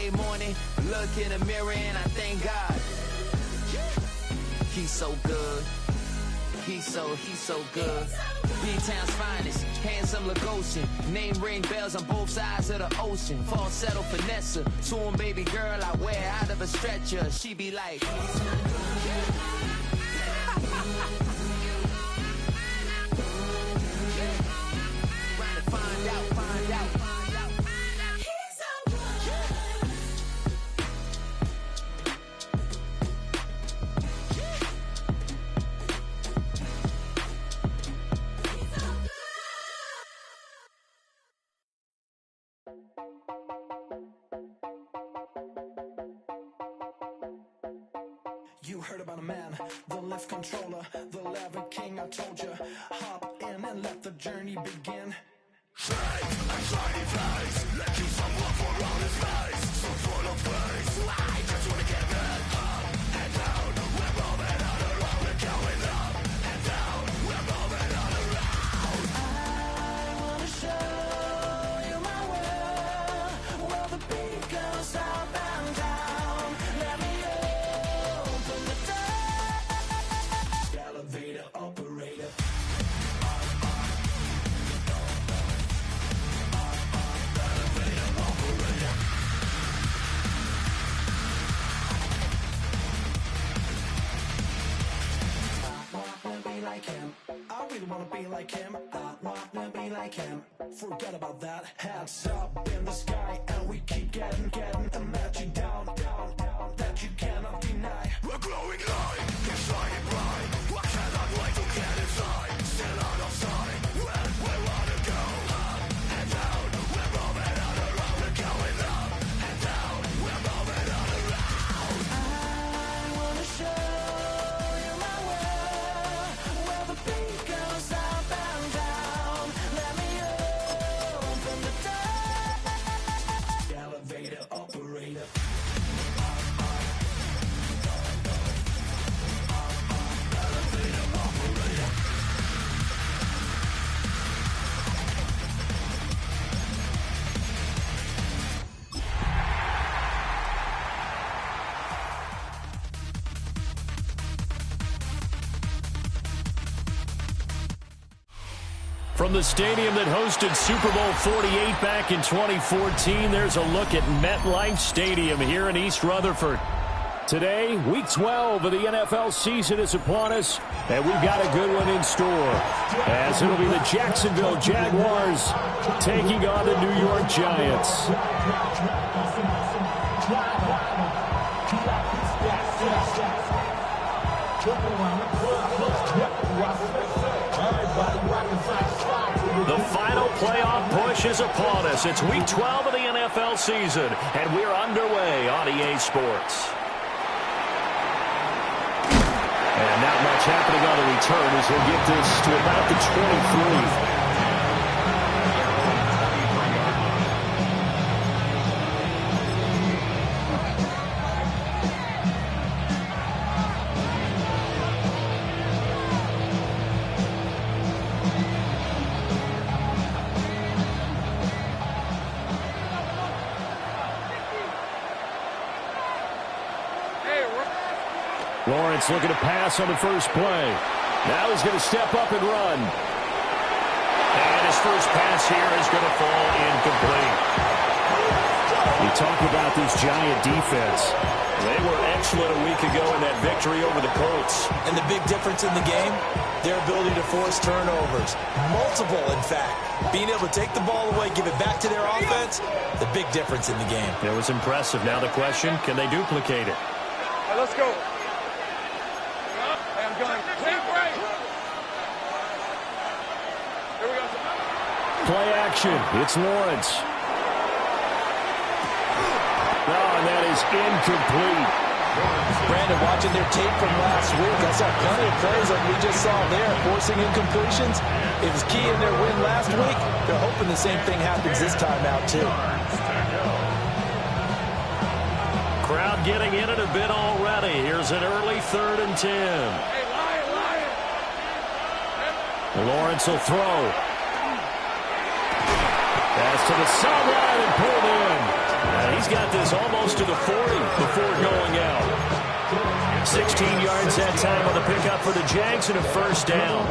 Monday morning, look in the mirror and I thank God. He's so good. He's so good. B-Town's finest, handsome Lagosian. Name ring bells on both sides of the ocean. Falsetto finesse, to him baby girl I wear out of a stretcher. She be like, find out. You heard about a man, the lift controller, the lever king, I told you. Hop in and let the journey begin. Shake a shiny place, let you some love for all his face. So full of praise, I just wanna get that up and down. We're moving on around, we're going up and down. We're moving on around. I wanna show you my world, where the beat goes up and down. Let me open the door. Elevator operator. Like him, I really wanna be like him. I wanna be like him. Forget about that. Hands up in the sky, and we keep getting a magic down, that you cannot deny. We're glowing light, it's shining bright. I cannot wait to get inside. Still out of sight. When we wanna go up and down, we're moving on around. We're going up and down. We're moving on around. I wanna show. Beat goes up and down. Let me open the door. Elevator operator. Elevator operator. From the stadium that hosted Super Bowl 48 back in 2014, there's a look at MetLife Stadium here in East Rutherford. Today, Week 12 of the NFL season is upon us, and we've got a good one in store, as it'll be the Jacksonville Jaguars taking on the New York Giants. The final playoff push is upon us. It's Week 12 of the NFL season, and we're underway on EA Sports. And not much happening on the return as he'll get this to about the 23. Lawrence looking to pass on the first play. Now he's going to step up and run. And his first pass here is going to fall incomplete. You talk about this Giant defense. They were excellent a week ago in that victory over the Colts. And the big difference in the game, their ability to force turnovers. Multiple, in fact. Being able to take the ball away, give it back to their offense, the big difference in the game. It was impressive. Now the question, can they duplicate it? All right, let's go. Play action. It's Lawrence. No, and that is incomplete. Brandon, watching their tape from last week, I saw plenty of plays like we just saw there, forcing incompletions. It was key in their win last week. They're hoping the same thing happens this time out, too. Crowd getting in it a bit already. Here's an early 3rd and 10. Lawrence will throw. Pass to the sideline and pulled in. And he's He's got this almost to the 40 before going out. 16 yards that time on the pickup for the Jags and a first down.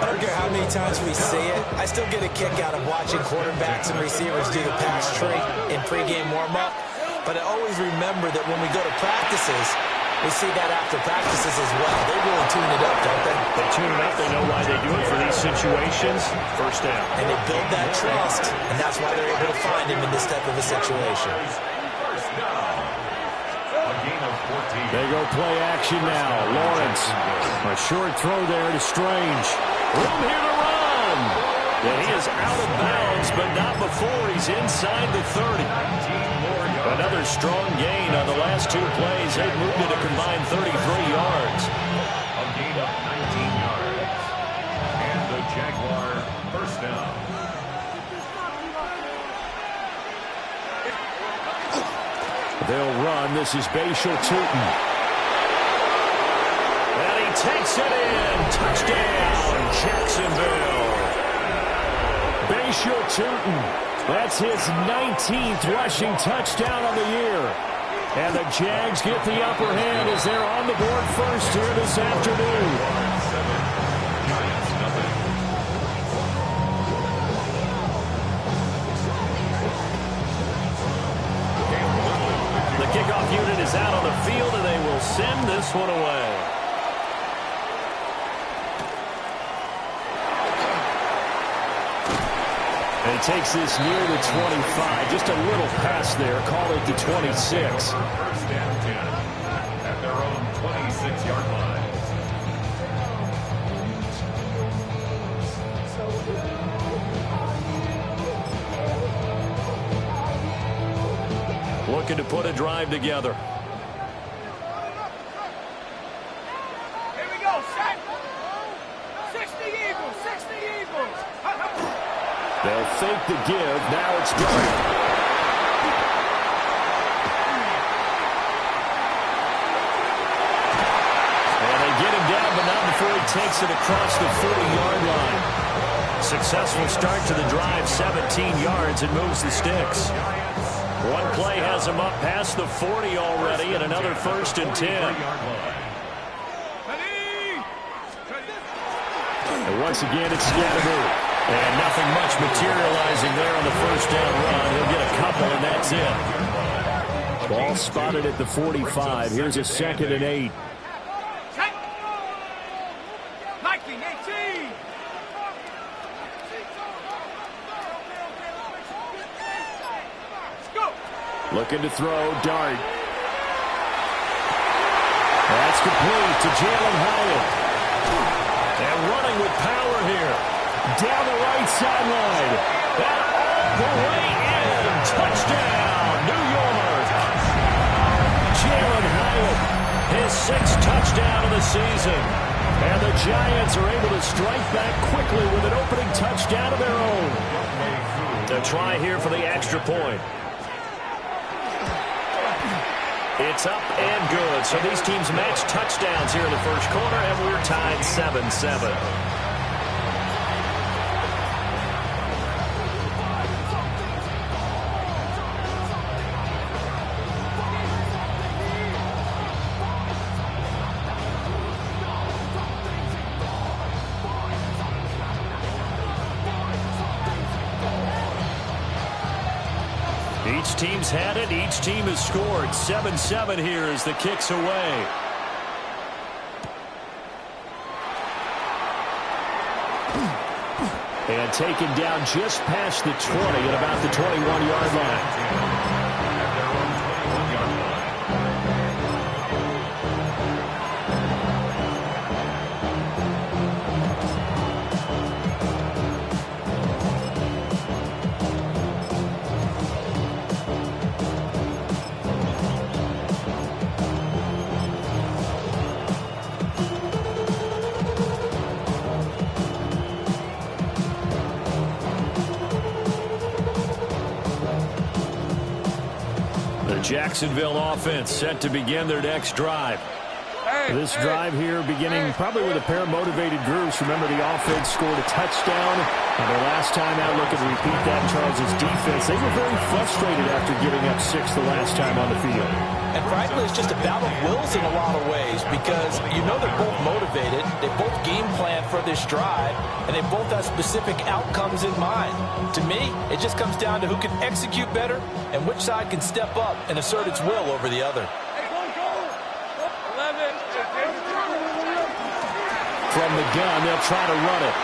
I don't care how many times we see it, I still get a kick out of watching quarterbacks and receivers do the pass tree in pregame warm-up. But I always remember that when we go to practices, we see that after practices as well. They really tune it up, don't they? They tune it up. They know why they do it for these situations. First down. And they build that trust, and that's why they're able to find him in this type of a situation. They go play action now. Lawrence. A short throw there to Strange. Room here to run. And he is out of bounds, but not before he's inside the 30. Another strong gain on the last two plays. They've moved it a combined 33 yards. A gain of 19 yards. And the Jaguar first down. They'll run. This is Bashal Tutin. And he takes it in. Touchdown, Jacksonville. Bashal Tutin. That's his 19th rushing touchdown on the year. And the Jags get the upper hand as they're on the board first here this afternoon. The kickoff unit is out on the field, and they will send this one away. And he takes this near the 25. Just a little pass there. Call it the 26. First and 10 at their own 26-yard line. Looking to put a drive together. Here we go, set. 60 Eagles, 60 Eagles. They'll fake the give. Now it's Dart. And they get him down, but not before he takes it across the 40-yard line. Successful start to the drive, 17 yards, and moves the sticks. One play has him up past the 40 already, and another first and 10. And once again, it's Scatteroo. And nothing much materializing there on the first down run. He'll get a couple, and that's it. Ball spotted at the 45. Here's a 2nd and 8. Looking to throw, Dart. That's complete to Jalen Hyatt. And running with power here. Down the right sideline. And all the way in. Touchdown, New York. Jalen Hyatt, his 6th touchdown of the season. And the Giants are able to strike back quickly with an opening touchdown of their own. A try here for the extra point. It's up and good. So these teams match touchdowns here in the first quarter, and we're tied 7-7. Each team's had it. Each team has scored. 7-7 here as the kick's away. And taken down just past the 20 at about the 21-yard line. Jacksonville offense set to begin their next drive. Hey, This drive here beginning probably with a pair of motivated groups. Remember, the offense scored a touchdown. And their last time out, looking to repeat that, Charles' defense. They were very frustrated after giving up 6 the last time on the field. And frankly, it's just a battle of wills in a lot of ways because you know they're both motivated. They both game plan for this drive, and they both have specific outcomes in mind. To me, it just comes down to who can execute better and which side can step up and assert its will over the other. From the gun, they'll try to run it.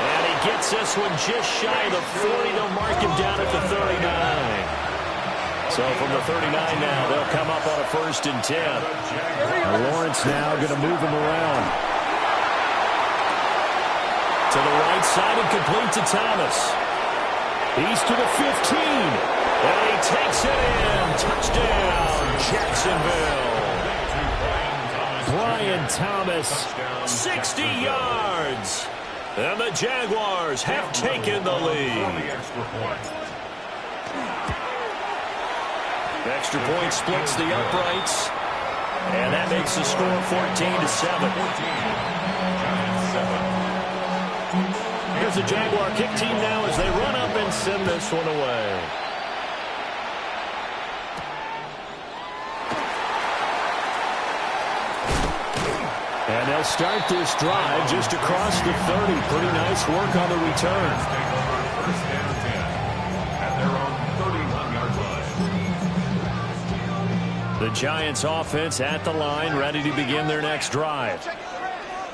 And he gets this one just shy of the 40. They'll mark him down at the 39. So from the 39 now, they'll come up on a 1st and 10. Lawrence now going to move him around. To the right side and complete to Thomas. He's to the 15. And he takes it in. Touchdown, Jacksonville. Brian Thomas, 60 yards. And the Jaguars have taken the lead. Extra point splits the uprights. And that makes the score 14-7. Here's the Jaguar kick team now as they run up and send this one away. And they'll start this drive just across the 30. Pretty nice work on the return. First and 10 at their own 31-yard line. The Giants offense at the line, ready to begin their next drive.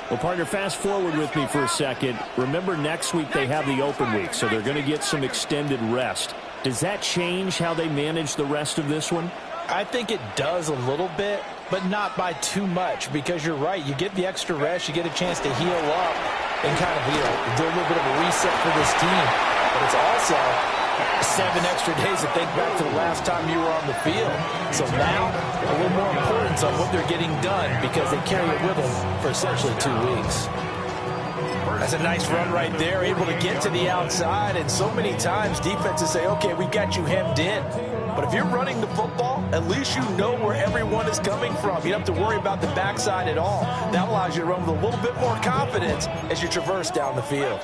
Well, partner, fast forward with me for a second. Remember, next week they have the open week, so they're going to get some extended rest. Does that change how they manage the rest of this one? I think it does a little bit, but not by too much, because you're right. You get the extra rest, you get a chance to heal up and kind of, do a little bit of a reset for this team. But it's also 7 extra days to think back to the last time you were on the field. So now, a little more importance on what they're getting done because they carry it with them for essentially 2 weeks. That's a nice run right there, able to get to the outside, and so many times defenses say, okay, we've got you hemmed in. But if you're running the football, at least you know where everyone is coming from. You don't have to worry about the backside at all. That allows you to run with a little bit more confidence as you traverse down the field.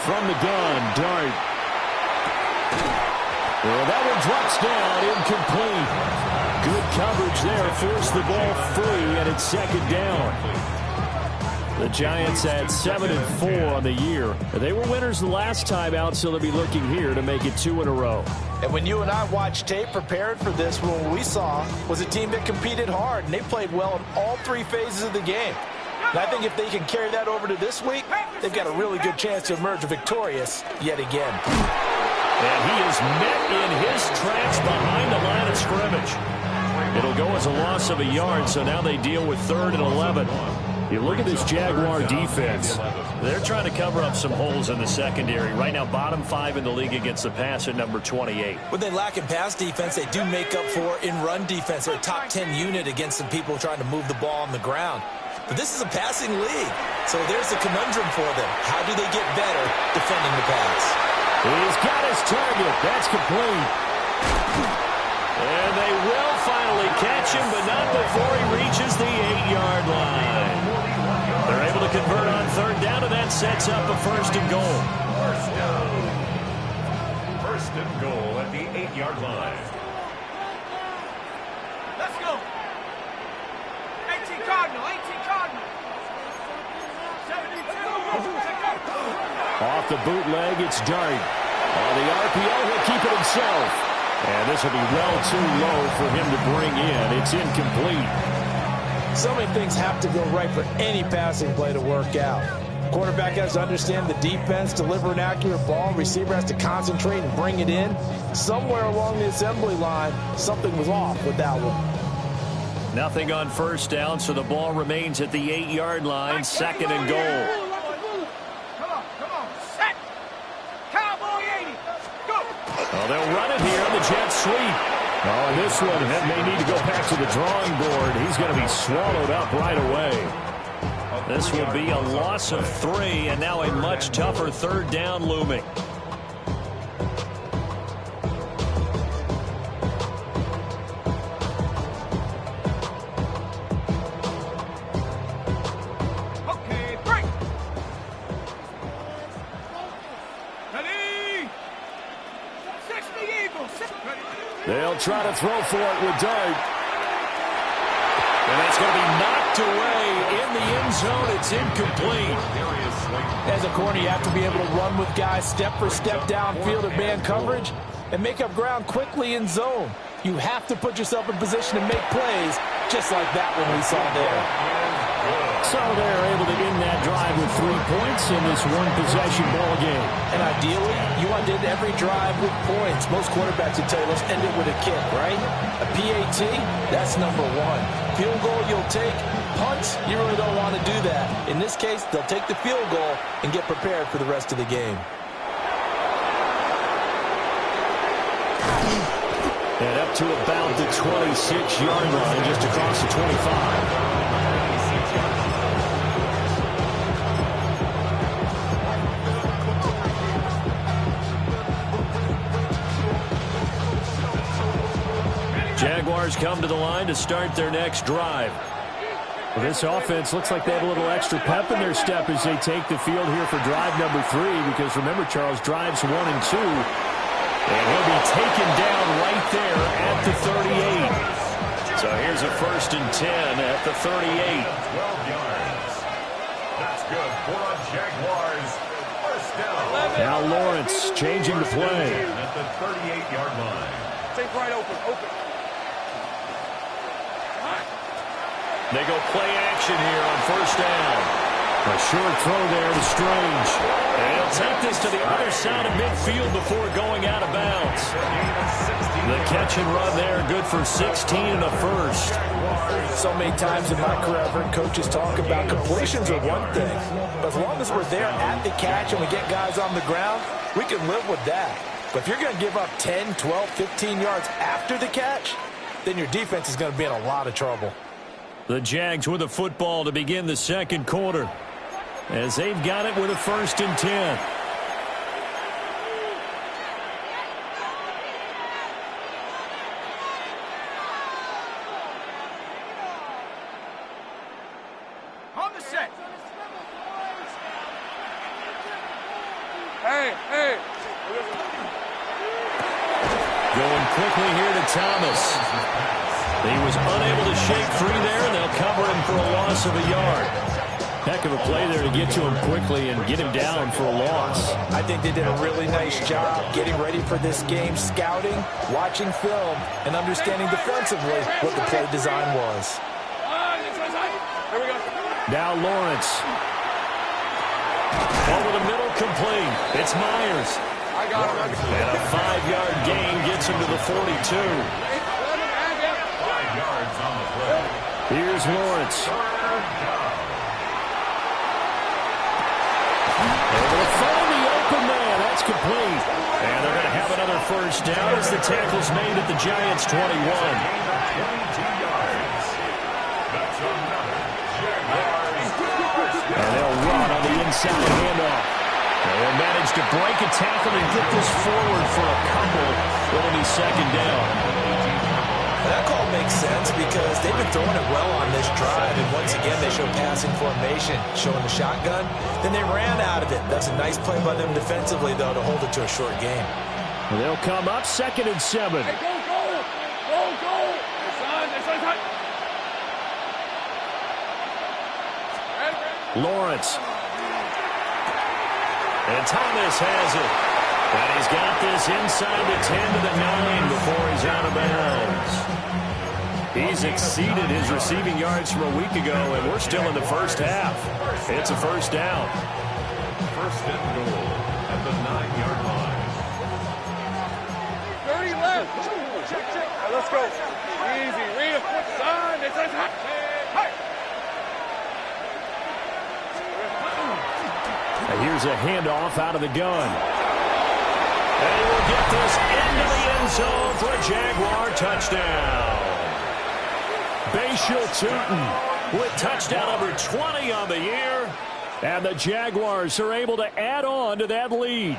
From the gun, Dart. Well, that one drops down, incomplete. Good coverage there, forced the ball free, and it's 2nd down. The Giants had 7-4 on the year. They were winners the last time out, so they'll be looking here to make it 2 in a row. And when you and I watched tape prepared for this, what we saw was a team that competed hard, and they played well in all 3 phases of the game. And I think if they can carry that over to this week, they've got a really good chance to emerge victorious yet again. And he is met in his tracks behind the line of scrimmage. It'll go as a loss of a yard, so now they deal with 3rd and 11. You look at this Jaguar defense. They're trying to cover up some holes in the secondary. Right now, bottom 5 in the league against the pass at number 28. When they lack in pass defense, they do make up for in run defense. They're a top 10 unit against some people trying to move the ball on the ground. But this is a passing league, so there's a conundrum for them. How do they get better defending the pass? He's got his target. That's complete. And they will finally catch him, but not before he reaches the 8-yard line. They're able to convert on 3rd down, and that sets up a 1st and goal. 1st down. 1st and goal at the 8-yard line. Let's go. 18 Cardinal, 18 Cardinal. 72. Off the bootleg, it's Dart. On the RPO, he'll keep it himself. And this will be well too low for him to bring in. It's incomplete. So many things have to go right for any passing play to work out. Quarterback has to understand the defense, deliver an accurate ball. Receiver has to concentrate and bring it in. Somewhere along the assembly line, something was off with that one. Nothing on 1st down, so the ball remains at the 8-yard line. 2nd and goal. Come on, set. Cowboy 80. Go. Oh, they'll run it here on the jet sweep. Oh, this one may need to go back to the drawing board. He's going to be swallowed up right away. This will be a loss of 3, and now a much tougher third down looming. Okay, break. Ready. 60 Eagles. They'll try to throw for it with Dart. And that's going to be knocked away in the end zone. It's incomplete. As a corner, you have to be able to run with guys step for step downfield or man coverage and make up ground quickly in zone. You have to put yourself in position to make plays, just like that one we saw there. So they're able to end that drive with 3 points in this one-possession ball game. And ideally, you want to end every drive with points. Most quarterbacks would tell you, let's end it with a kick, right? A PAT, that's number 1. Field goal you'll take. Punts, you really don't want to do that. In this case, they'll take the field goal and get prepared for the rest of the game. And up to about the 26-yard line, just across the 25. Jaguars come to the line to start their next drive. Well, this offense looks like they have a little extra pep in their step as they take the field here for drive number 3, because remember, Charles, drives 1 and 2. And he'll be taken down right there at the 38. So here's a 1st and 10 at the 38. 12 yards. That's good for a Jaguars first down. Now Lawrence changing the play. At the 38-yard line. Take right open. They go play action here on 1st down. A short throw there to Strange. And he'll take this to the other side of midfield before going out of bounds. The catch and run there, good for 16 and a first. So many times in my career, I've heard coaches talk about completions are one thing. But as long as we're there at the catch and we get guys on the ground, we can live with that. But if you're going to give up 10, 12, 15 yards after the catch, then your defense is going to be in a lot of trouble. The Jags with a football to begin the second quarter, as they've got it with a 1st and 10. On the set. Hey. Going quickly here to Thomas. He was unable to shake free there, and they'll cover him for a loss of a yard. Heck of a play there to get to him quickly and get him down for a loss. I think they did a really nice job getting ready for this game, scouting, watching film, and understanding defensively what the play design was. Here we go. Now Lawrence. Over the middle, complete. It's Myers. I got him. And a 5-yard gain gets him to the 42. 5 yards on the play. Here's Lawrence. Able to find the open man. That's complete. And they're going to have another 1st down as the tackle's made at the Giants' 21. 22 yards. That's another Jaguars. And they'll run on the inside handoff. They'll manage to break a tackle and get this forward for a couple. It'll be 2nd down. That call makes sense because they've been throwing it well on this drive, and once again they show passing formation, showing the shotgun. Then they ran out of it. That's a nice play by them defensively, though, to hold it to a short game. They'll come up 2nd and 7. Hey, go. It's on. Lawrence. And Thomas has it. And he's got this inside the 10 to the 9 before he's out of bounds. He's exceeded his receiving yards from a week ago, and we're still in the first half. It's a 1st down. 1st and goal at the 9-yard line. 30 left. Check. Right, let's go. Easy. Read a foot sign. It's hot. Hey. And here's a handoff out of the gun. And he will get this into the end zone for a Jaguar touchdown. Bashal Tutin with touchdown number 20 on the year. And the Jaguars are able to add on to that lead.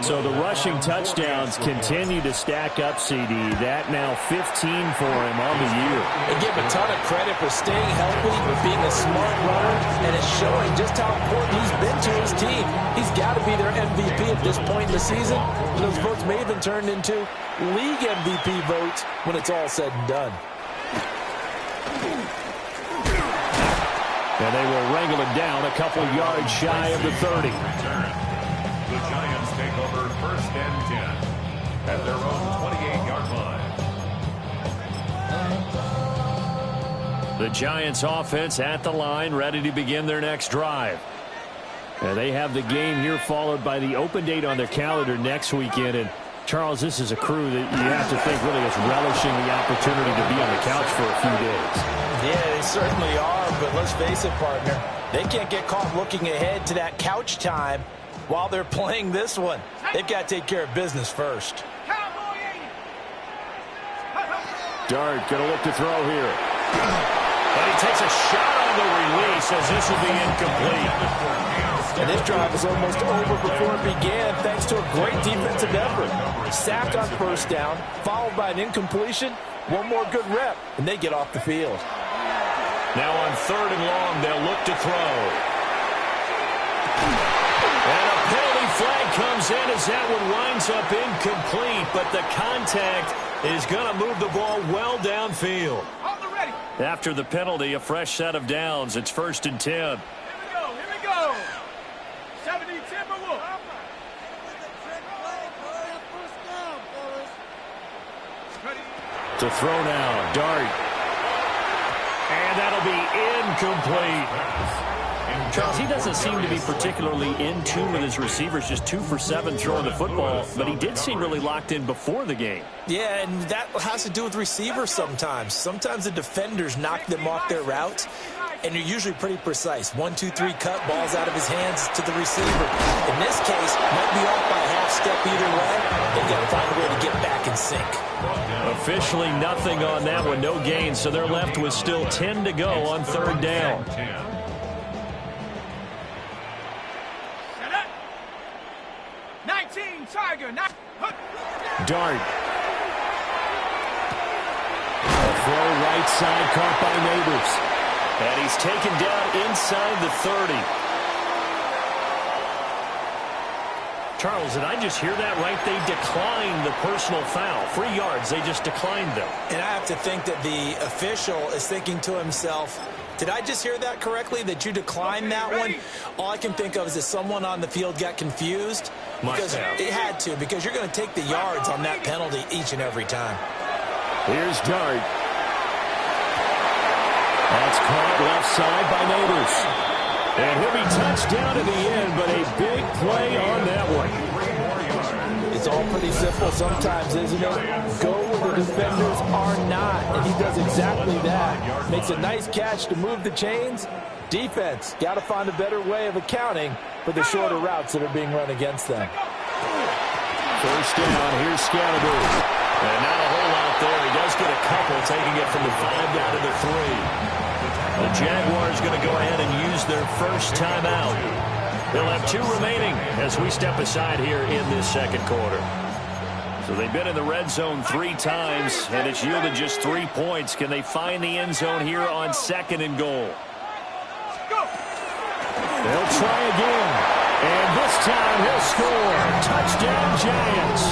So the rushing touchdowns continue to stack up, CD. That now 15 for him on the year. And give him a ton of credit for staying healthy, being a smart runner, and it's showing just how important he's been to his team. He's got to be their MVP at this point in the season. And those votes may have been turned into league MVP votes when it's all said and done. And they will wrangle it down a couple yards shy of the 30. The Giants take over 1st and 10 at their own 28-yard line. The Giants offense at the line, ready to begin their next drive. And they have the game here followed by the open date on their calendar next weekend. And Charles, this is a crew that you have to think really is relishing the opportunity to be on the couch for a few days. Yeah, they certainly are, but let's face it, partner. They can't get caught looking ahead to that couch time while they're playing this one. They've got to take care of business first. Dart going to look to throw here. And he takes a shot on the release as this will be incomplete. And this drive was almost over before it began thanks to a great defensive effort. Sack on 1st down, followed by an incompletion. One more good rep, and they get off the field. Now on 3rd and long, they'll look to throw. And a penalty flag comes in as that one winds up incomplete, but the contact is going to move the ball well downfield. After the penalty, a fresh set of downs. It's 1st and 10. Here we go. 70 Timberwolves. To throw now, Dart. And that'll be incomplete. Charles, he doesn't seem to be particularly in tune with his receivers, just 2 for 7 throwing the football, but he did seem really locked in before the game. Yeah, and that has to do with receivers sometimes. Sometimes the defenders knock them off their routes, and you're usually pretty precise. 1, 2, 3 cut, balls out of his hands to the receiver. In this case, might be off by a half step either way. They've got to find a way to get back in sync. Officially nothing on that one, no gain, so they're left with still 10 to go on 3rd down. 19 Tiger. Dart. A throw right side caught by Neighbors. And he's taken down inside the 30. Charles, did I just hear that right? They declined the personal foul. 3 yards, they just declined them. And I have to think that the official is thinking to himself, did I just hear that correctly, that you declined that one? All I can think of is that someone on the field got confused. Because it had to, because you're going to take the yards on that penalty each and every time. Here's Dart. That's caught left side by Neighbors. And he'll be touched down to the end, but a big play on that one. It's all pretty simple sometimes, isn't it? Go where the defenders are not, and he does exactly that. Makes a nice catch to move the chains. Defense, got to find a better way of accounting for the shorter routes that are being run against them. 1st down, here's Scalaboo. And not a whole lot there. He does get a couple, taking it from the 5 down to the 3. The Jaguars going to go ahead and use their first timeout. They'll have 2 remaining as we step aside here in this 2nd quarter. So they've been in the red zone 3 times, and it's yielded just 3 points. Can they find the end zone here on 2nd and goal? They'll try again. And this time he'll score. Touchdown, Giants.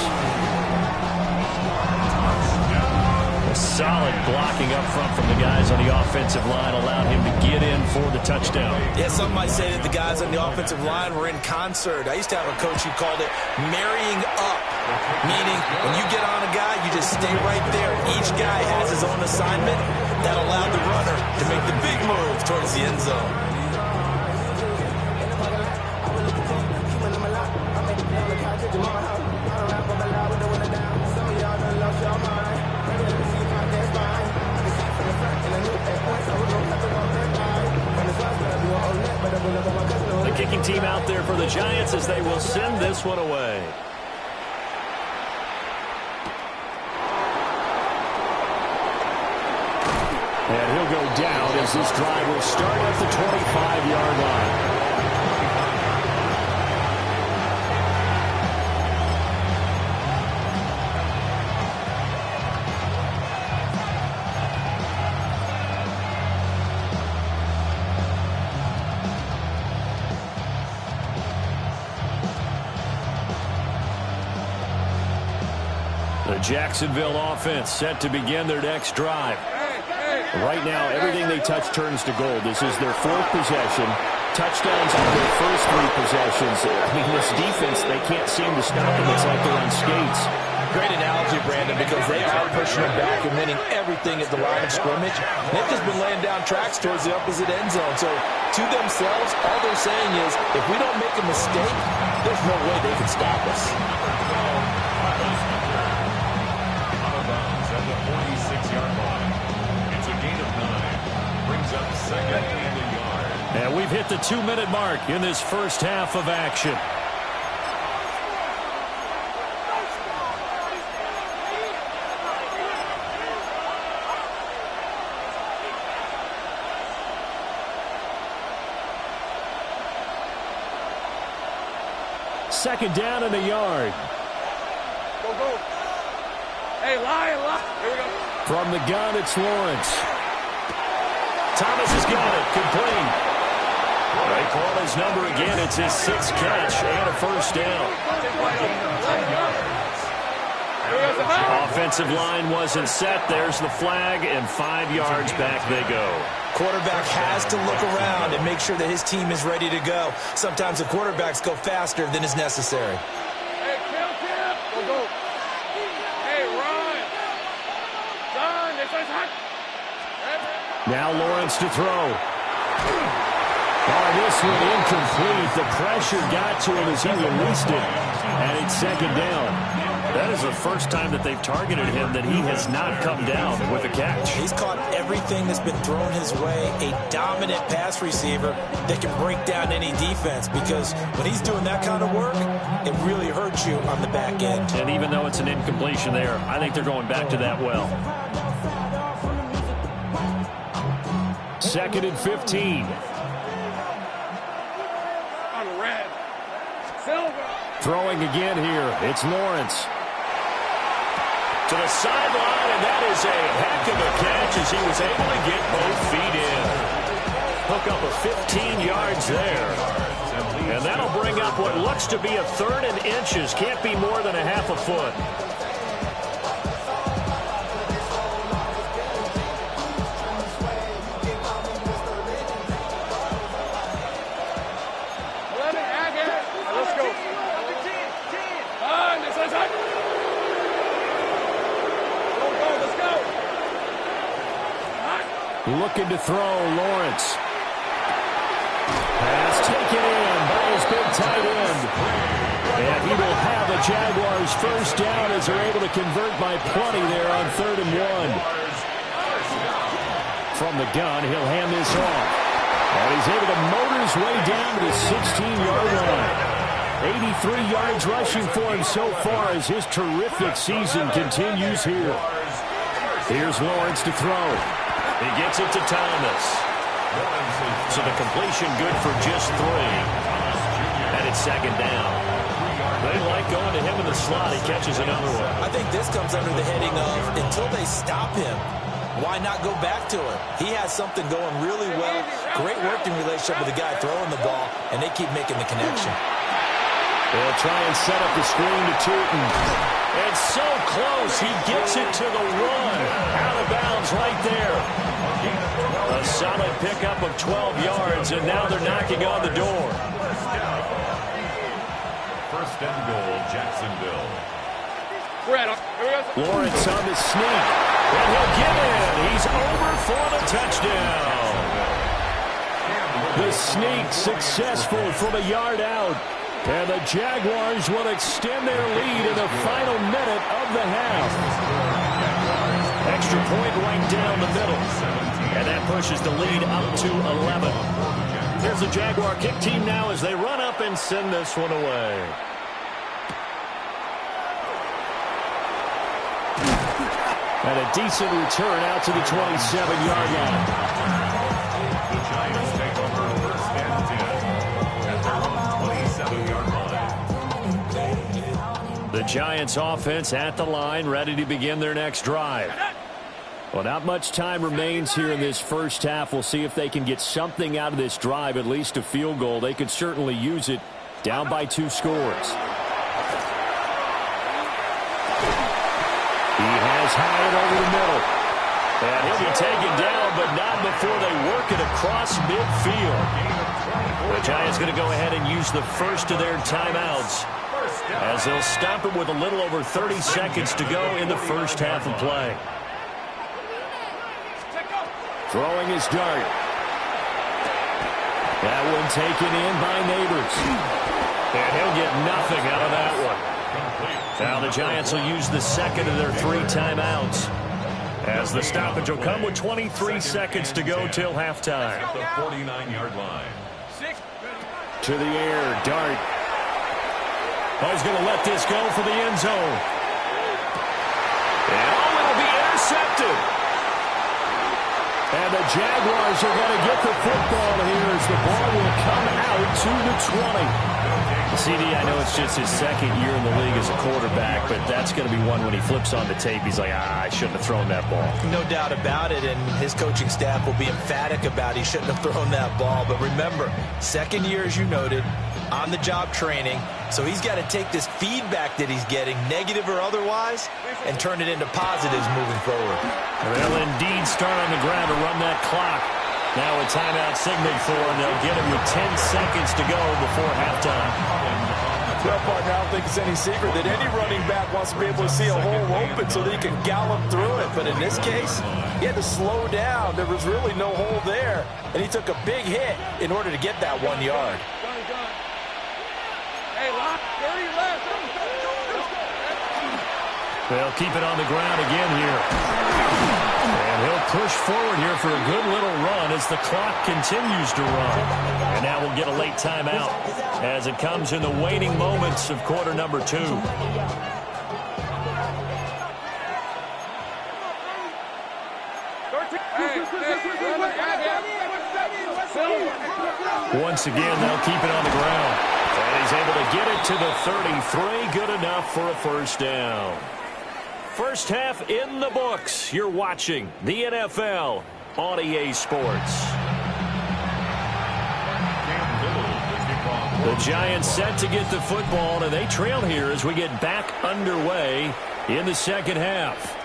Solid blocking up front from the guys on the offensive line allowed him to get in for the touchdown. Yeah, some might say that the guys on the offensive line were in concert. I used to have a coach who called it marrying up, meaning when you get on a guy, you just stay right there. Each guy has his own assignment. That allowed the runner to make the big move towards the end zone. The kicking team out there for the Giants as they will send this one away. And he'll go down as this drive will start at the 25-yard line. The Jacksonville offense set to begin their next drive. Right now, everything they touch turns to gold. This is their fourth possession. Touchdowns on their first three possessions. I mean, this defense, they can't seem to stop them. It's like they're on skates. Great analogy, Brandon, because they are pushing them back and winning everything at the line of scrimmage. They've just been laying down tracks towards the opposite end zone. So, to themselves, all they're saying is, if we don't make a mistake, there's no way they can stop us. Out of bounds at the 46-yard line. It's a gain of 9. Brings up second and a yard. And we've hit the 2-minute mark in this first half of action. Second down in the yard. Go, go. Hey, lie. Here we go. From the gun, it's Lawrence. Thomas has got it. Complete. They call his number again. It's his sixth catch and a first down. Offensive line wasn't set. There's the flag, and 5 yards back they go. Quarterback has to look around and make sure that his team is ready to go. Sometimes the quarterbacks go faster than is necessary. Hey, kill. Go, go. Hey, run. Done. It's hot. Now Lawrence to throw. Oh, this one incomplete. The pressure got to him as he released it. And it's second down. That is the first time that they've targeted him that he has not come down with a catch. He's caught everything that's been thrown his way. A dominant pass receiver that can break down any defense, because when he's doing that kind of work, it really hurts you on the back end. And even though it's an incompletion there, I think they're going back to that well. Second and 15. On red. Silver. Throwing again here. It's Lawrence. To the sideline, and that is a heck of a catch as he was able to get both feet in. Hook up a 15 yards there. And that'll bring up what looks to be a third and inches. Can't be more than a half a foot. Let's go. Looking to throw, Lawrence. Pass taken in by his big tight end. And he will have the Jaguars first down as they're able to convert by plenty there on 3rd and 1. From the gun, he'll hand this off. And he's able to motor his way down to the 16-yard line. 83 yards rushing for him so far as his terrific season continues here. Here's Lawrence to throw. He gets it to Thomas. So the completion good for just 3. And it's second down. They like going to him in the slot. He catches another one. I think this comes under the heading of, until they stop him, why not go back to it? He has something going really well. Great working relationship with the guy throwing the ball, and they keep making the connection. They'll try and set up the screen to Tootin. And so close, he gets it to the 1. Out of bounds right there. A solid pickup of 12 yards, and now they're knocking on the door. First and goal, Jacksonville. Lawrence on the sneak. And he'll get in. He's over for the touchdown. The sneak successful from a yard out. And the Jaguars will extend their lead in the final minute of the half. Extra point right down the middle. And that pushes the lead up to 11. Here's the Jaguar kick team now as they run up and send this one away. And a decent return out to the 27-yard line. The Giants take over first and 10 at their own 27-yard line. The Giants offense at the line, ready to begin their next drive. Well, not much time remains here in this first half. We'll see if they can get something out of this drive, at least a field goal. They could certainly use it, down by 2 scores. He has Hyatt over the middle. And he'll be taken down, but not before they work it across midfield. The Giants going to go ahead and use the first of their timeouts, as they'll stop it with a little over 30 seconds to go in the first half of play. Throwing his dart. That one taken in by Neighbors. And he'll get nothing out of that one. Now the Giants will use the second of their 3 timeouts, as the stoppage will come with 23 seconds to go till halftime. At the 49-yard line. To the air, dart. Oh, he's going to let this go for the end zone. And it'll be intercepted. And the Jaguars are going to get the football here as the ball will come out to the 20. CD, I know it's just his second year in the league as a quarterback, but that's going to be one when he flips on the tape. He's like, I shouldn't have thrown that ball. No doubt about it, and his coaching staff will be emphatic about he shouldn't have thrown that ball. But remember, second year, as you noted, on-the-job training, so he's got to take this feedback that he's getting, negative or otherwise, and turn it into positives moving forward. They'll indeed start on the ground to run that clock. Now a timeout signaled for, and they'll get him with 10 seconds to go before halftime. Well, partner, I don't think it's any secret that any running back wants to be able to see a hole open so that he can gallop through it. But in this case, he had to slow down. There was really no hole there, and he took a big hit in order to get that 1 yard. Hey, lock, 30 left. They'll keep it on the ground again here. And he'll push forward here for a good little run as the clock continues to run. And now we'll get a late timeout as it comes in the waning moments of quarter number 2. Once again, they'll keep it on the ground. And he's able to get it to the 33. Good enough for a first down. First half in the books. You're watching the NFL on EA Sports. The Giants set to get the football, and they trail here as we get back underway in the second half.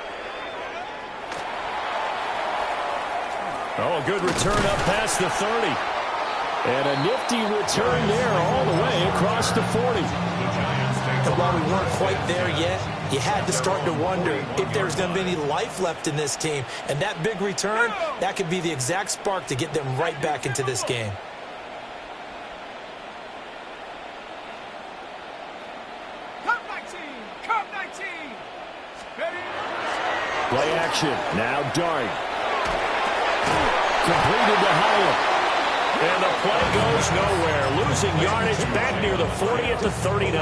Oh, a good return up past the 30. And a nifty return there all the way across the 40. And while we weren't quite there yet, you had to start to wonder if there's going to be any life left in this team. And that big return, that could be the exact spark to get them right back into this game. Play action. Now Dart. Completed to Hyatt. And the play goes nowhere. Losing yardage back near the 40 at the 39. A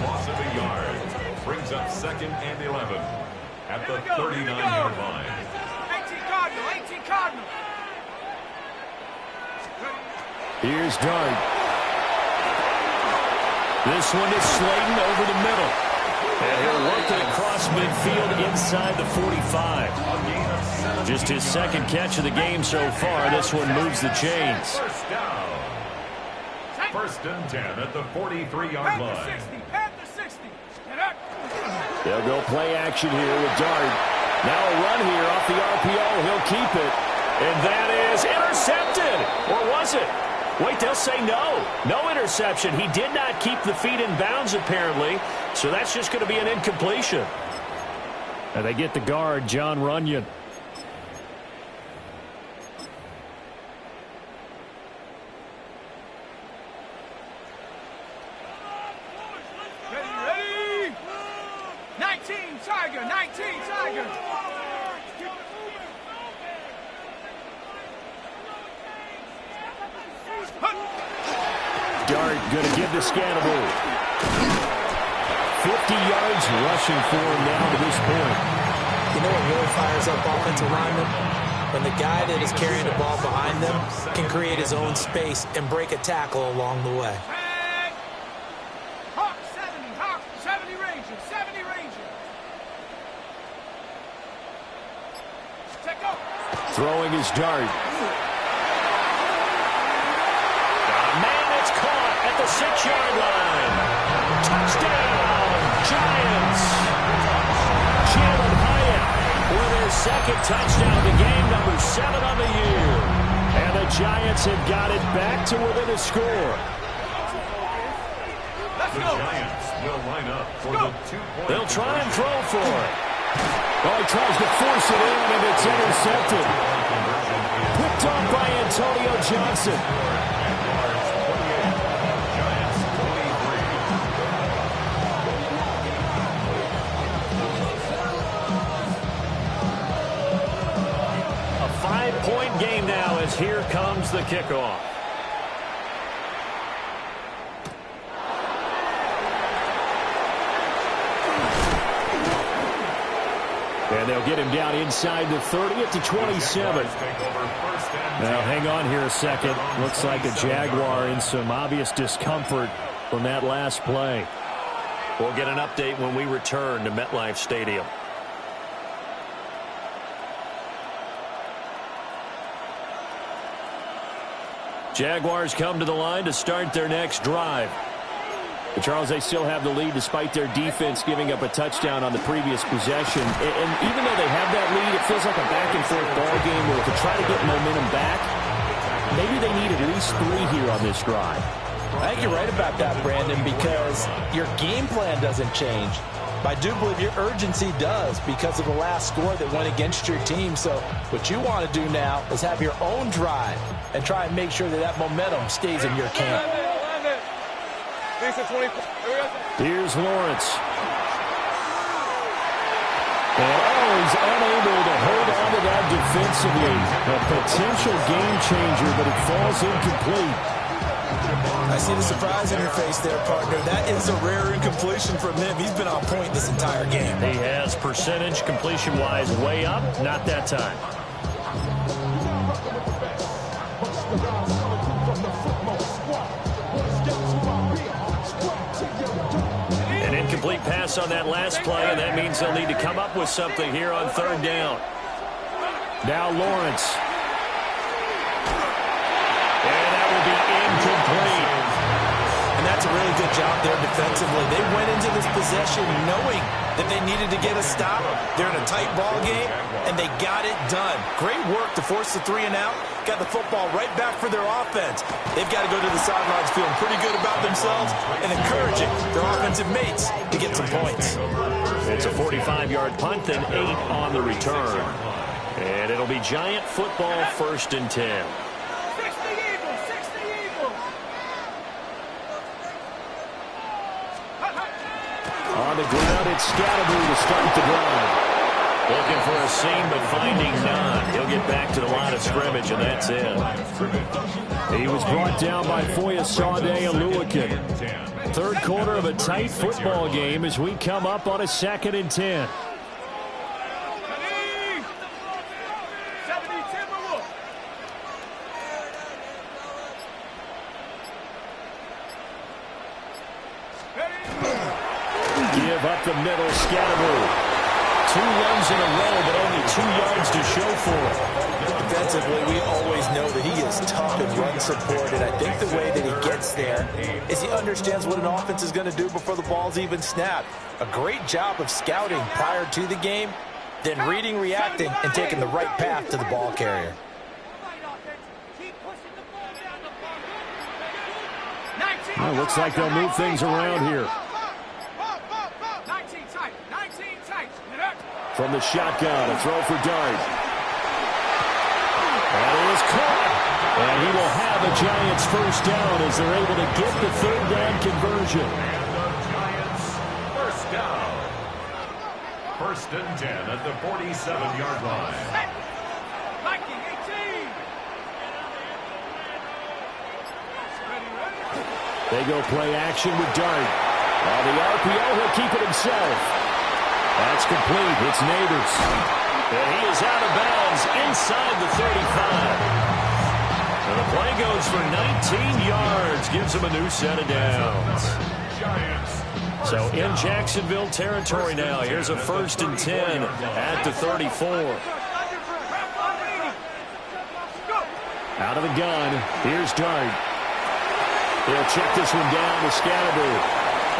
loss of a yard. Brings up second and 11 at the 39-yard line. 18 Cardinal. Here's Dart. This one is Slayton over the middle. And he'll work it across midfield inside the 45. Just his second catch of the game so far. This one moves the chains. First down. First and 10 at the 43-yard line. They'll go play action here with Dart. Now a run here off the RPO. He'll keep it. And that is intercepted. Or was it? Wait, they'll say no. No interception. He did not keep the feet in bounds, apparently. So that's just going to be an incompletion. And they get the guard, John Runyon. Ready? 19 Tiger. Dart going to give to Scannable. 50 yards rushing for him now to this point. You know what really fires up offensive linemen? When the guy that is carrying the ball behind them can create his own space and break a tackle along the way. Hawk 70 Ranger, 70 Ranger. Take off. Throwing his dart. Man, it's caught at the 6-yard line. Touchdown, Giants. Jalen Hyatt with his second touchdown of the game, number 7 on the year. And the Giants have got it back to within a score. The Giants will line up for the 2-point. They'll try and throw for it. Oh, he tries to force it in, and it's intercepted. Picked off by Antonio Johnson. A 5-point game now as here comes the kickoff. And they'll get him down inside the 30 at the 27. Now, hang on here a second. Looks like a Jaguar in some obvious discomfort from that last play. We'll get an update when we return to MetLife Stadium. Jaguars come to the line to start their next drive. But Charles, they still have the lead despite their defense giving up a touchdown on the previous possession. And even though they have that lead, it feels like a back-and-forth ball game where to try to get momentum back, maybe they need at least 3 here on this drive. I think you're right about that, Brandon, because your game plan doesn't change. But I do believe your urgency does because of the last score that went against your team. So what you want to do now is have your own drive and try and make sure that that momentum stays in your camp. Here's Lawrence. And he's unable to hold on to that defensively. A potential game changer, but it falls incomplete. I see the surprise in your face there, partner. That is a rare incompletion from him. He's been on point this entire game. He has percentage completion-wise way up. Not that time. An incomplete pass on that last play, and that means they'll need to come up with something here on 3rd down. Now Lawrence. And that will be incomplete. And that's a really good job there defensively. They went into this possession knowing that they needed to get a stop. They're in a tight ball game, and they got it done. Great work to force the 3 and out. Got the football right back for their offense. They've got to go to the sidelines feeling pretty good about themselves and encouraging their offensive mates to get some points. It's a 45-yard punt, then 8 on the return. And it'll be Giant football, 1st and 10. On the ground, it's Scatterby to start the drive. Looking for a seam, but finding none. He'll get back to the line of scrimmage, and that's it. He was brought down by Foyesade Oluwakin. 3rd quarter of a tight football game as we come up on a 2nd and 10. Give up the middle, Scatterby. 2 runs in a row, but only 2 yards to show for it. Defensively, we always know that he is tough and run support, and I think the way that he gets there is he understands what an offense is going to do before the ball's even snapped. A great job of scouting prior to the game, then reading, reacting, and taking the right path to the ball carrier. Well, looks like they'll move things around here. From the shotgun, a throw for Dart. And it is caught. And he will have a Giants 1st down as they're able to get the 3rd down conversion. And the Giants 1st down. 1st and 10 at the 47-yard line. They go play action with Dart. On the RPO, he'll keep it himself. That's complete. It's Neighbors. And he is out of bounds inside the 35. And the play goes for 19 yards. Gives him a new set of downs. So in Jacksonville territory now. Here's a 1st and 10 at the 34. Out of the gun. Here's Dart. He'll check this one down to Scatterby.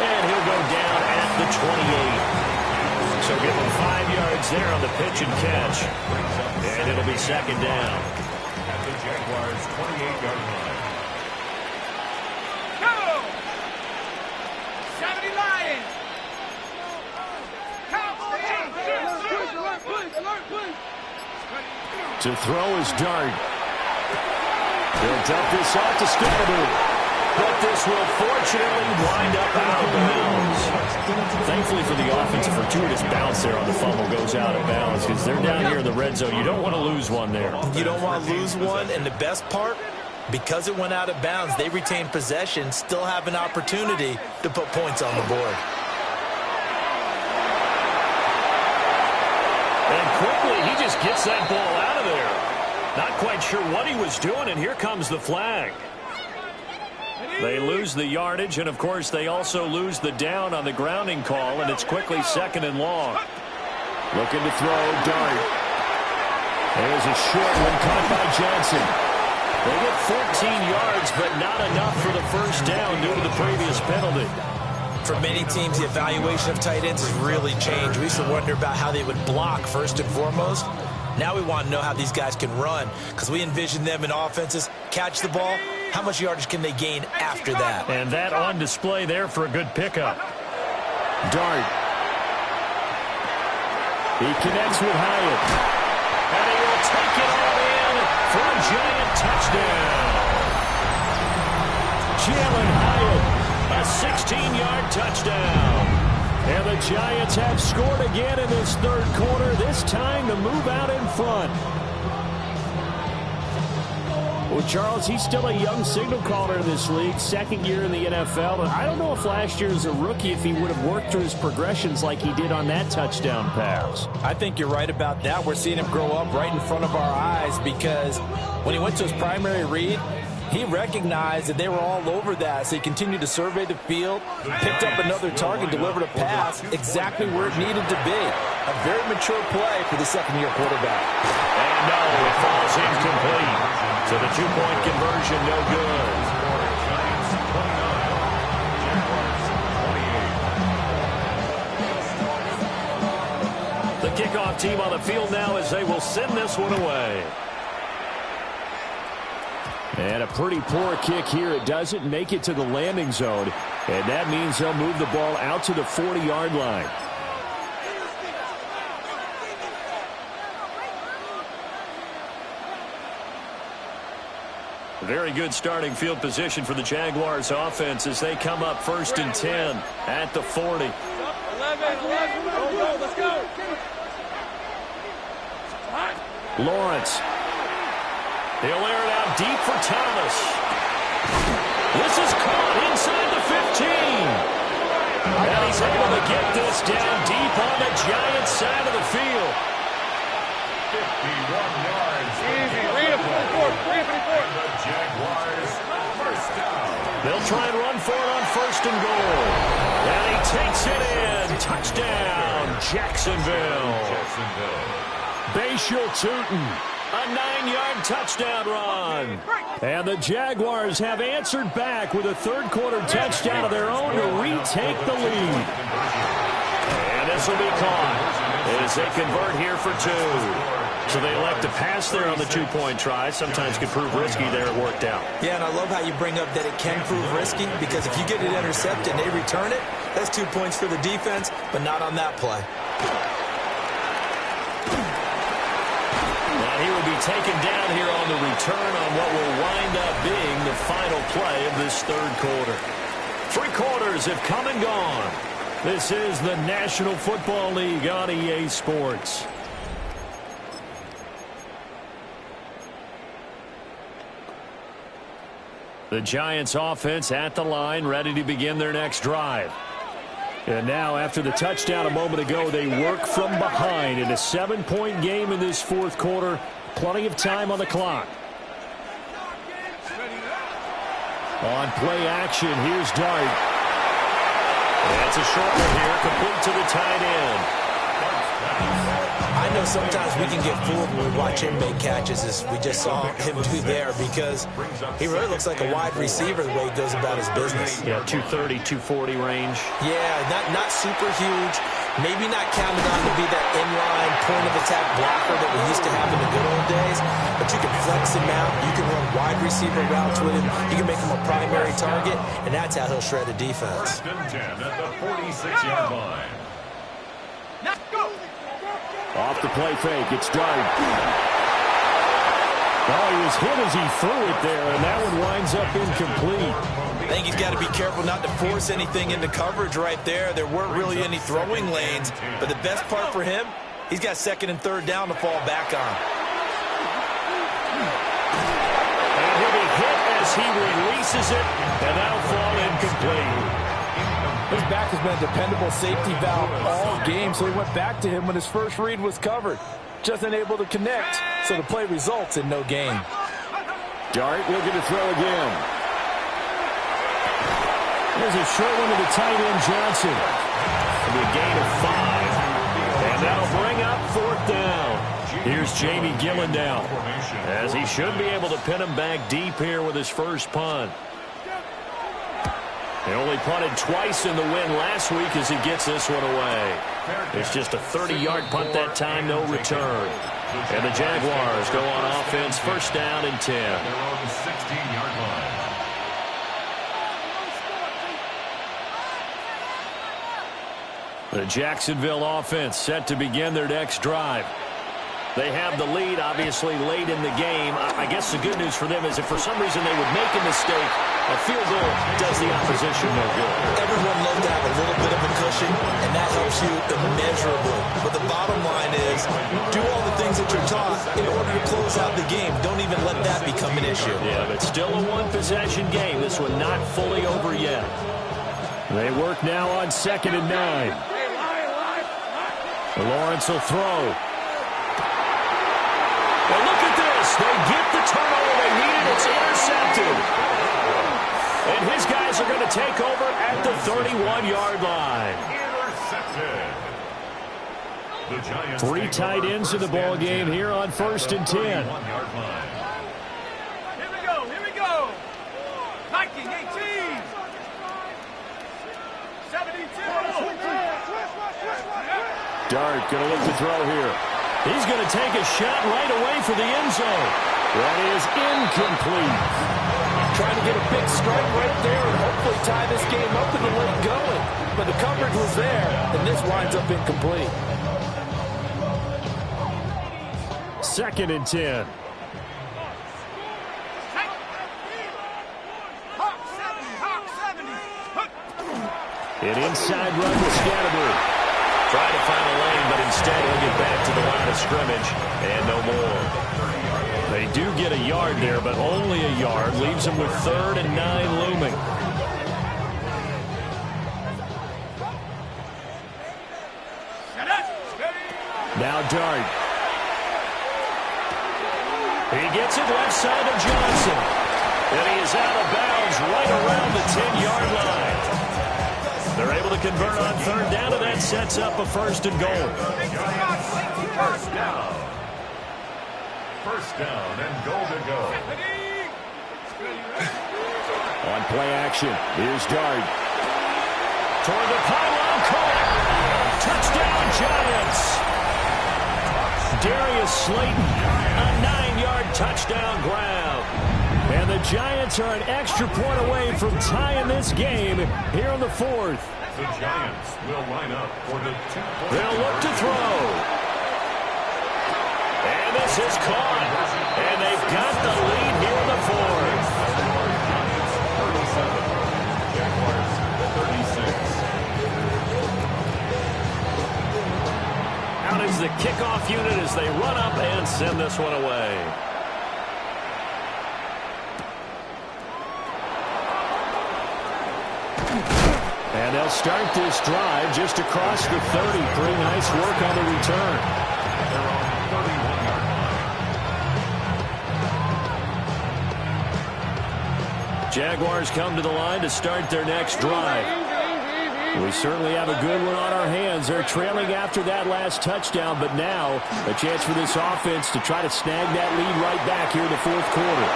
And he'll go down at the 28. So give him 5 yards there on the pitch and catch. And it'll be 2nd down. At the Jaguars' 28-yard line. Go! 70 Lions! To throw is Dart. He'll dump this off to Scatterby. But this will fortunately wind up out of bounds. Thankfully for the offense, a fortuitous bounce there on the fumble goes out of bounds because they're down here in the red zone. You don't want to lose one there. You don't want to lose one, and the best part, because it went out of bounds, they retain possession, still have an opportunity to put points on the board. And quickly, he just gets that ball out of there. Not quite sure what he was doing, and here comes the flag. They lose the yardage, and, of course, they also lose the down on the grounding call, and it's quickly 2nd and long. Looking to throw, Dart. There's a short one caught by Johnson. They get 14 yards, but not enough for the 1st down due to the previous penalty. For many teams, the evaluation of tight ends has really changed. We used to wonder about how they would block first and foremost. Now we want to know how these guys can run because we envision them in offenses, catch the ball. How much yardage can they gain after that? And that on display there for a good pickup. Dart. He connects with Hyatt. And he will take it all in for a giant touchdown. Jalen Hyatt, a 16-yard touchdown. And the Giants have scored again in this 3rd quarter, this time to move out in front. Well, Charles, he's still a young signal caller in this league, 2nd year in the NFL. And I don't know if last year as a rookie, if he would have worked through his progressions like he did on that touchdown pass. I think you're right about that. We're seeing him grow up right in front of our eyes because when he went to his primary read, he recognized that they were all over that, so he continued to survey the field, picked up another target, delivered a pass exactly where it needed to be. A very mature play for the 2nd-year quarterback. And no, it falls incomplete. So the 2-point conversion, no good. The kickoff team on the field now as they will send this one away. And a pretty poor kick here. It doesn't make it to the landing zone. And that means they'll move the ball out to the 40-yard line. Very good starting field position for the Jaguars offense as they come up 1st and 10 at the 40. 11, let's go. Lawrence. He'll air it out deep for Thomas. This is caught inside the 15. And he's able to get this down deep on the Giants side of the field. 51 yards. Easy, read it, 54. The Jaguars, 1st down. They'll try and run for it on 1st and goal. And he takes it in. Touchdown, Jacksonville. Bashal Tutin. A 9-yard touchdown run. And the Jaguars have answered back with a 3rd quarter touchdown of their own to retake the lead. And this will be caught as they convert here for 2. So they elect to pass there on the 2-point try. Sometimes could prove risky there. It worked out. Yeah, and I love how you bring up that it can prove risky because if you get it intercepted and they return it, that's 2 points for the defense, but not on that play. He will be taken down here on the return on what will wind up being the final play of this 3rd quarter. 3 quarters have come and gone. This is the National Football League on EA Sports. The Giants offense at the line, ready to begin their next drive. And now, after the touchdown a moment ago, they work from behind in a 7-point game in this fourth quarter. Plenty of time on the clock. On play action, here's Dart. That's a short one here, complete to the tight end. I know sometimes we can get fooled when we watch him make catches, as we just saw him do there, because he really looks like a wide receiver the way he goes about his business. Yeah, 230, 240 range. Yeah, not super huge. Maybe not counted on to be that inline point-of-attack blocker that we used to have in the good old days, but you can flex him out. You can run wide receiver routes with him. You can make him a primary target, and that's how he'll shred a defense. 10 at the 46-yard line. Off the play fake, it's Dart. Oh, he was hit as he threw it there, and that one winds up incomplete. I think he's got to be careful not to force anything into coverage right there. There weren't really any throwing lanes, but the best part for him, he's got second and third down to fall back on. And he'll be hit as he releases it, and that'll fall incomplete. His back has been a dependable safety valve all game, so he went back to him when his first read was covered. Just unable to connect, so the play results in no gain. Dart looking to throw again. There's a short one to the tight end, Johnson. It'll be a gain of 5. And that'll bring up fourth down. Here's Jamie Gillen now, as he should be able to pin him back deep here with his first punt. He only punted twice in the win last week as he gets this one away. It's just a 30-yard punt that time, no return. And the Jaguars go on offense, first down and 10. They're on the 16-yard line. The Jacksonville offense set to begin their next drive. They have the lead, obviously, late in the game. I guess the good news for them is if for some reason they would make a mistake, a field goal does the opposition no good. Everyone loves to have a little bit of a cushion, and that helps you immeasurably. But the bottom line is, do all the things that you're taught in order to close out the game. Don't even let that become an issue. Yeah, but still a one-possession game. This one not fully over yet. They work now on 2nd and 9. Lawrence will throw. Well, look at this. They get the turnover they needed. It's intercepted. And his guys are going to take over at the 31-yard line. Intercepted. 3 tight ends in the ball game here on 1st and 10. Here we go. 1918. 72. Dart going to look to throw here. He's going to take a shot right away for the end zone. That is incomplete. Trying to get a big strike right there and hopefully tie this game up in the late going. But the coverage was there, and this winds up incomplete. 2nd and 10. An inside run with Scatterberg. Trying to find a lane, but instead he'll get back to the line of scrimmage and no more. They do get a yard there, but only a yard. Leaves them with 3rd and 9 looming. Now Dart. He gets it left side of Johnson. And he is out of bounds right around the 10-yard line. They're able to convert on 3rd down, and that sets up a 1st and goal. First down. First down and goal to go. On play action, here's Dart. Toward the pylon, caught. Touchdown, Giants. Darius Slayton, a 9-yard touchdown grab. And the Giants are an extra point away from tying this game here in the 4th. The Giants will line up for the 2-point. They'll look to throw. And this is caught. And they've got the lead here in the 4th. 37. Jaguars 36. Out is the kickoff unit as they run up and send this one away. And they'll start this drive just across the 30. Pretty nice work on the return. They're on the 31-yard line. Jaguars come to the line to start their next drive. We certainly have a good one on our hands. They're trailing after that last touchdown, but now a chance for this offense to try to snag that lead right back here in the fourth quarter.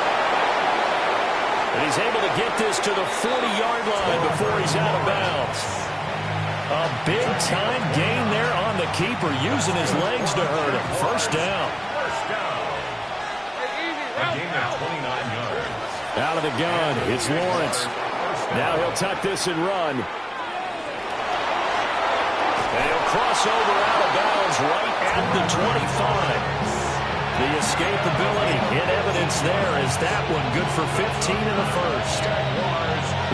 And he's able to get this to the 40-yard line before he's out of bounds. A big-time gain there on the keeper, using his legs to hurt him. First down. A gain of 29 yards. Out of the gun, it's Lawrence. Now he'll tuck this and run. And he'll cross over out of bounds right at the 25. The escapability in evidence there as that one good for 15 in the first.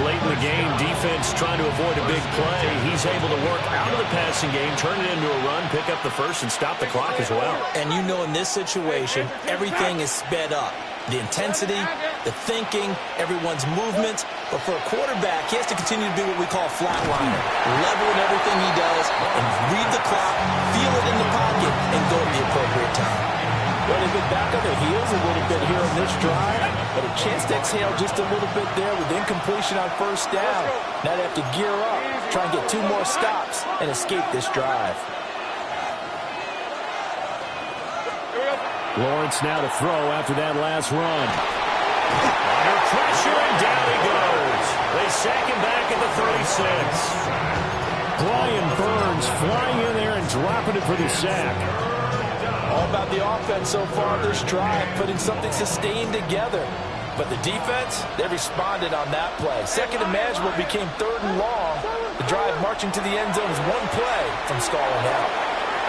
Late in the game, defense trying to avoid a big play. He's able to work out of the passing game, turn it into a run, pick up the first, and stop the clock as well. And you know in this situation, everything is sped up. The intensity, the thinking, everyone's movement. But for a quarterback, he has to continue to be what we call a flatliner. Level in everything he does, and read the clock, feel it in the pocket, and go at the appropriate time. Well, they've been back on their heels a little bit here on this drive, but a chance to exhale just a little bit there with incompletion on first down. Now they have to gear up, try and get 2 more stops, and escape this drive. Lawrence now to throw after that last run. Under pressure, and down he goes. They sack him back at the 36. Brian Burns flying in there and dropping it for the sack. All about the offense so far this drive, putting something sustained together. But the defense, they responded on that play. Second and manageable became 3rd and long. The drive marching to the end zone is 1 play from stalling out.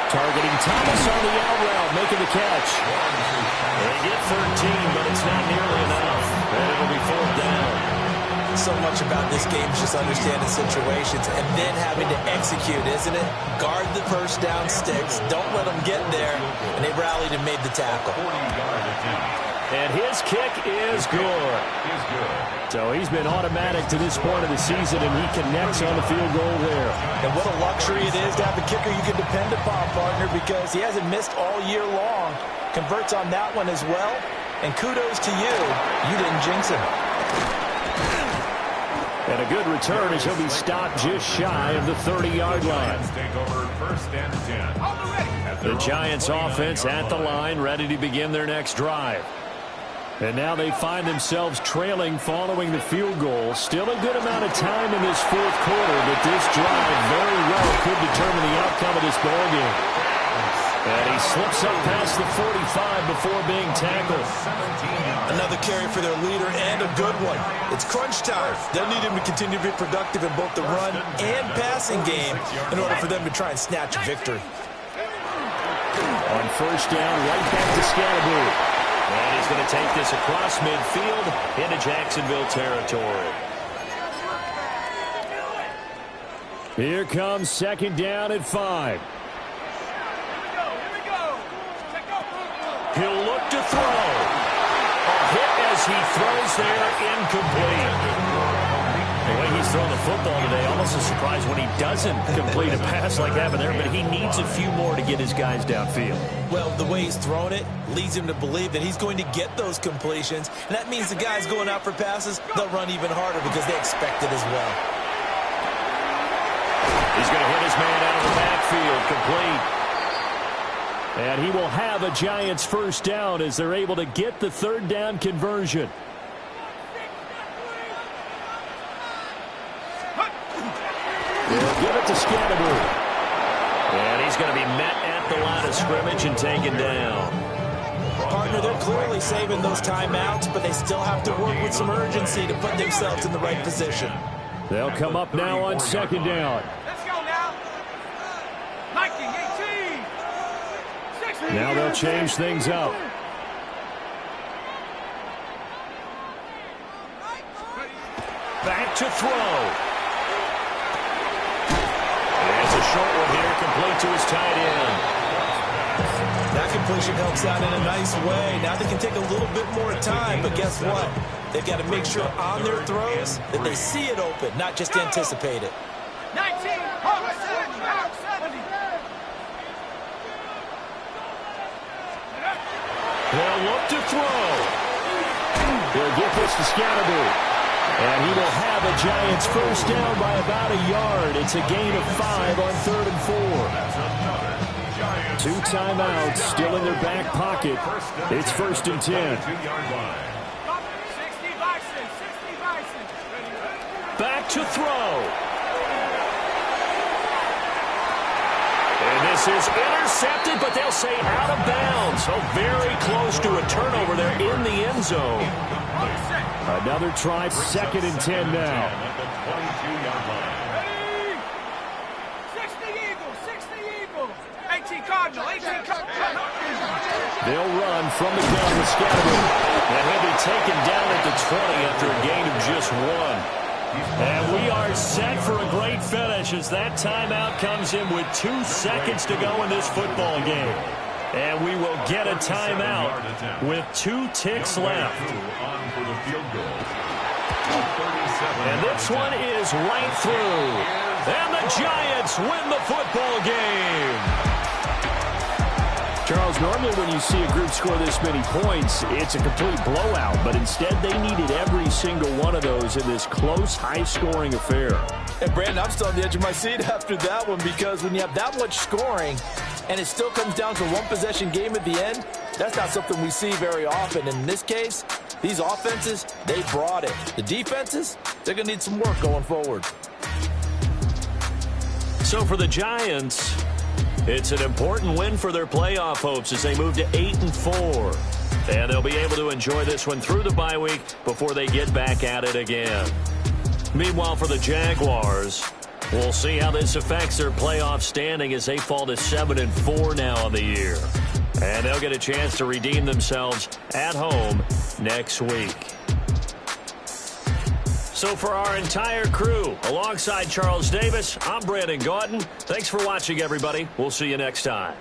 Targeting Thomas on the out route, making the catch. They get 13, but it's not nearly enough. And it'll be 4th down. So much about this game is just understanding situations and then having to execute, isn't it? Guard the first down sticks. Don't let them get there. And they rallied and made the tackle. 40-yard attempt. And his kick is good. So he's been automatic to this point of the season, and he connects on the field goal there. And what a luxury it is to have a kicker you can depend upon, partner, because he hasn't missed all year long. Converts on that one as well. And kudos to you. You didn't jinx him. And a good return as he'll be stopped just shy of the 30-yard line. Take over 1st and 10. The Giants offense at the line, ready to begin their next drive. And now they find themselves trailing following the field goal. Still a good amount of time in this fourth quarter, but this drive very well could determine the outcome of this ballgame. And he slips up past the 45 before being tackled. Another carry for their leader and a good one. It's crunch time. They'll need him to continue to be productive in both the run and passing game in order for them to try and snatch a victory. On first down, right back to Scalaboo. And he's going to take this across midfield into Jacksonville territory. Here comes 2nd down at 5. He'll look to throw. A hit as he throws there, incomplete. The way he's throwing the football today, almost a surprise when he doesn't complete a pass like that there, but he needs a few more to get his guys downfield. Well, the way he's thrown it leads him to believe that he's going to get those completions, and that means the guys going out for passes, they'll run even harder because they expect it as well. He's going to hit his man out of the backfield, complete. And he will have a Giants first down as they're able to get the 3rd down conversion. They'll give it to Scalaboo. And he's going to be met at the line of scrimmage and taken down. Partner, they're clearly saving those timeouts, but they still have to work with some urgency to put themselves in the right position. They'll come up now on 2nd down. Let's go now. 19, 18. Now they'll change things up. Back to throw. It's a short one here, complete to his tight end. That completion helps out in a nice way. Now they can take a little bit more time, but guess what? They've got to make sure on their throws that they see it open, not just anticipate it. look to throw. He'll get this to Scatterby. And he will have a Giants first down by about a yard. It's a gain of 5 on 3rd and 4. 2 timeouts still in their back pocket. It's 1st and 10. Back to throw. And this is intercepted, but they'll say out of bounds. So very close to a turnover there in the end zone. Another try, 2nd and 10 now. Ready? 60 Eagles, 60 Eagles. 18 Cardinal, 18 Cardinal. They'll run from the gun with Scatterby. And he'll be taken down at the 20 after a gain of just 1. And we are set for a great finish as that timeout comes in with 2 seconds to go in this football game. And we will get a timeout with 2 ticks left. And this one is right through. And the Giants win the football game. Charles, normally when you see a group score this many points, it's a complete blowout. But instead, they needed every single one of those in this close, high-scoring affair. And, Brandon, I'm still on the edge of my seat after that one because when you have that much scoring and it still comes down to a one-possession game at the end, that's not something we see very often. In this case, these offenses, they brought it. The defenses, they're going to need some work going forward. So for the Giants, it's an important win for their playoff hopes as they move to 8-4. And they'll be able to enjoy this one through the bye week before they get back at it again. Meanwhile, for the Jaguars, we'll see how this affects their playoff standing as they fall to 7-4 now on the year. And they'll get a chance to redeem themselves at home next week. So for our entire crew, alongside Charles Davis, I'm Brandon Gaudin. Thanks for watching, everybody. We'll see you next time.